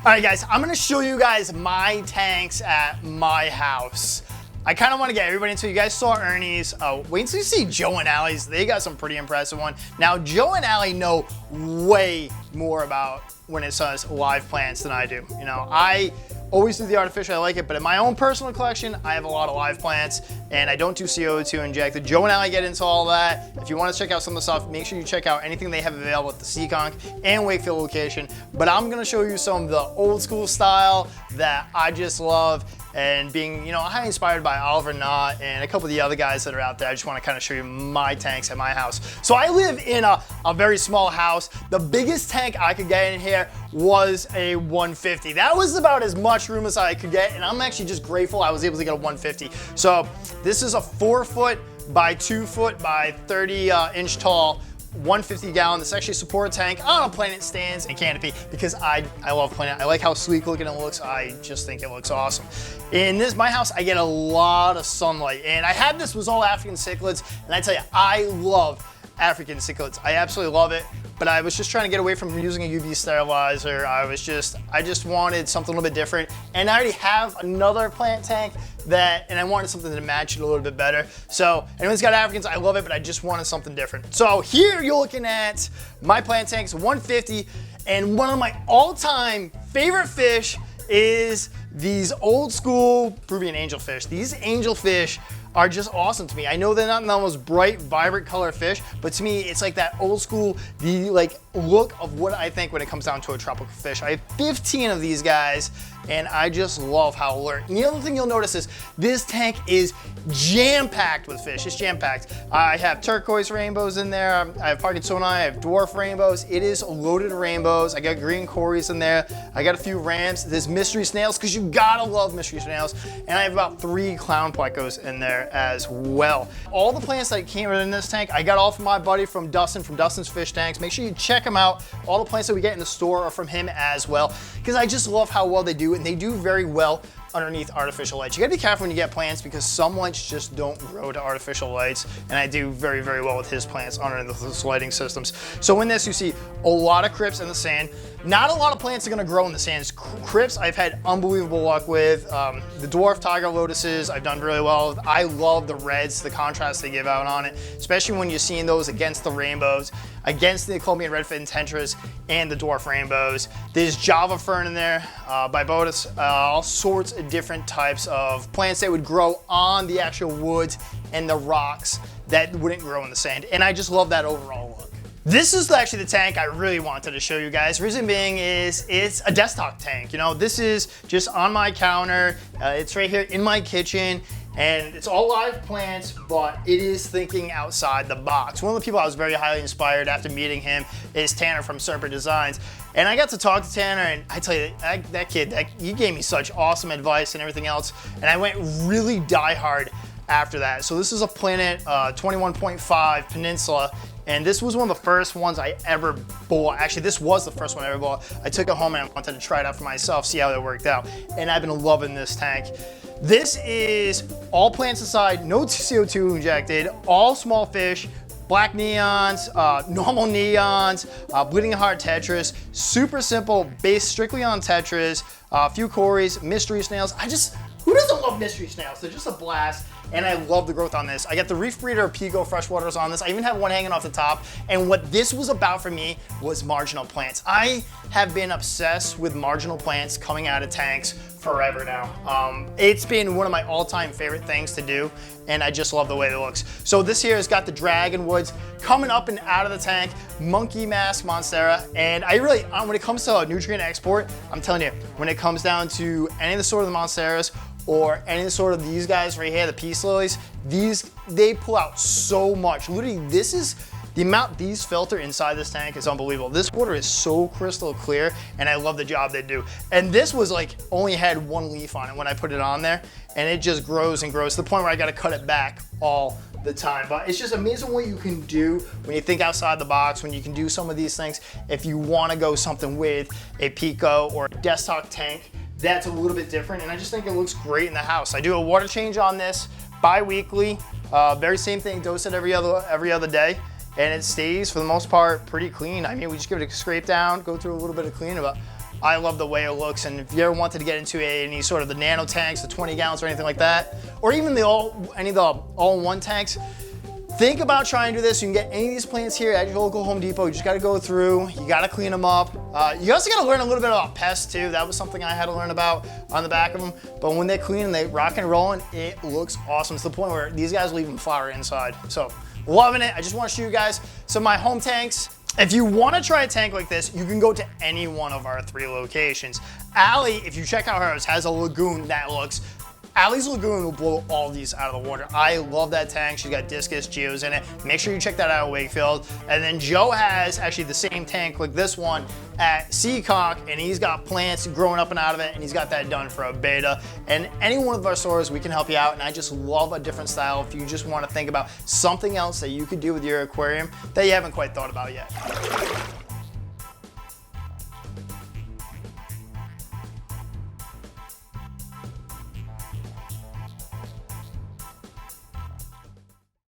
All right, guys, I'm gonna show you guys my tanks at my house. I kind of want to get everybody into it. You guys saw Ernie's. Wait until you see Joe and Allie's. They got some pretty impressive one. Now, Joe and Allie know way more about when it says live plants than I do. You know, I always do the artificial, I like it, but in my own personal collection, I have a lot of live plants, and I don't do CO2 injected. Joe and Allie get into all that. If you want to check out some of the stuff, make sure you check out anything they have available at the Seekonk and Wakefield location. But I'm gonna show you some of the old school style that I just love, and being, you know, highly inspired by Oliver Knott and a couple of the other guys that are out there. I just want to kind of show you my tanks at my house. So I live in a very small house. The biggest tank I could get in here was a 150. That was about as much room as I could get, and I'm actually just grateful I was able to get a 150. So this is a 4 foot by 2 foot by 30 inch tall 150 gallon. This actually a support tank on a Planet stands and canopy because I love Planet. I like how sleek looking it looks. I just think it looks awesome. In my house, I get a lot of sunlight, and I had this was all African cichlids, and I tell you, I love African cichlids. I absolutely love it, but I was just trying to get away from using a UV sterilizer. I just wanted something a little bit different, and I already have another plant tank and I wanted something to match it a little bit better. So anyone's got Africans, I love it, but I just wanted something different. So here you're looking at my plant tanks, 150, and one of my all-time favorite fish is these old school Peruvian angelfish. These angelfish are just awesome to me. I know they're not the most bright, vibrant color fish, but to me, it's like that old school, the like look of what I think when it comes down to a tropical fish. I have 15 of these guys, and I just love how alert. And the other thing you'll notice is this tank is jam-packed with fish. It's jam-packed. I have turquoise rainbows in there. I have Parkinsoni. I have dwarf rainbows. It is loaded rainbows. I got green cories in there. I got a few rams. There's mystery snails, because you gotta love mystery snails. And I have about 3 clown plecos in there as well. All the plants that came in this tank, I got all from my buddy from Dustin, from Dustin's Fish Tanks. Make sure you check him out. All the plants that we get in the store are from him as well, because I just love how well they do, and they do very well underneath artificial lights. You gotta be careful when you get plants, because some lights just don't grow to artificial lights, and I do very, very well with his plants underneath those lighting systems. So in this, you see a lot of crypts in the sand. Not a lot of plants are gonna grow in the sands. Crypts, I've had unbelievable luck with. The dwarf tiger lotuses, I've done really well with. I love the reds, the contrast they give out on it, especially when you're seeing those against the rainbows, against the Colombian redfin tentras and the dwarf rainbows. There's Java fern in there, Bibotus, all sorts of different types of plants that would grow on the actual woods and the rocks that wouldn't grow in the sand. And I just love that overall look. This is actually the tank I really wanted to show you guys. Reason being is it's a desktop tank. You know, this is just on my counter. It's right here in my kitchen, and it's all live plants, but it is thinking outside the box. One of the people I was very highly inspired after meeting him is Tanner from Serpent Designs. And I got to talk to Tanner, and I tell you, that kid, he gave me such awesome advice and everything else, and I went really diehard after that. So this is a Planet 21.5 Peninsula, and this was one of the first ones I ever bought. Actually, this was the first one I ever bought. I took it home and I wanted to try it out for myself, see how it worked out. And I've been loving this tank. This is all plants aside, no CO2 injected, all small fish, black neons, normal neons, bleeding heart tetras, super simple, based strictly on tetras, a few cories, mystery snails. Who doesn't love mystery snails? They're just a blast, and I love the growth on this. I got the Reef Breeder Pico freshwaters on this. I even have one hanging off the top, and what this was about for me was marginal plants. I have been obsessed with marginal plants coming out of tanks forever now. It's been one of my all-time favorite things to do, and I just love the way it looks. So this here has got the Dragonwoods coming up and out of the tank, Monkey Mask Monstera, and I really, when it comes to nutrient export, I'm telling you, when it comes down to any of the sort of the Monsteras, or any sort of these guys right here, the peace lilies, they pull out so much. Literally, this is the amount these filter inside this tank is unbelievable. This water is so crystal clear, and I love the job they do. And this was like, only had 1 leaf on it when I put it on there, and it just grows and grows to the point where I gotta cut it back all the time. But it's just amazing what you can do when you think outside the box, when you can do some of these things. If you wanna go something with a Pico or a desktop tank, that's a little bit different, and I just think it looks great in the house. I do a water change on this bi-weekly, very same thing, dose it every other day, and it stays for the most part pretty clean. I mean, we just give it a scrape down, go through a little bit of cleaning, but I love the way it looks, and if you ever wanted to get into any sort of the nano tanks, the 20 gallons or anything like that, or even any of the all-in-one tanks, think about trying to do this. You can get any of these plants here at your local Home Depot. You just got to go through, you got to clean them up. You also got to learn a little bit about pests too. That was something I had to learn about on the back of them. But when they clean and they rock and rolling, it looks awesome. It's the point where these guys will even flower inside. So loving it. I just want to show you guys some of my home tanks. If you want to try a tank like this, you can go to any one of our 3 locations. Allie, if you check out hers, has a lagoon that looks, Allie's lagoon will blow all these out of the water. I love that tank. She's got discus geos in it. Make sure you check that out at Wakefield. And then Joe has actually the same tank like this one at Seekonk, and he's got plants growing up and out of it, and he's got that done for a beta. And any one of our stores, we can help you out, and I just love a different style if you just want to think about something else that you could do with your aquarium that you haven't quite thought about yet.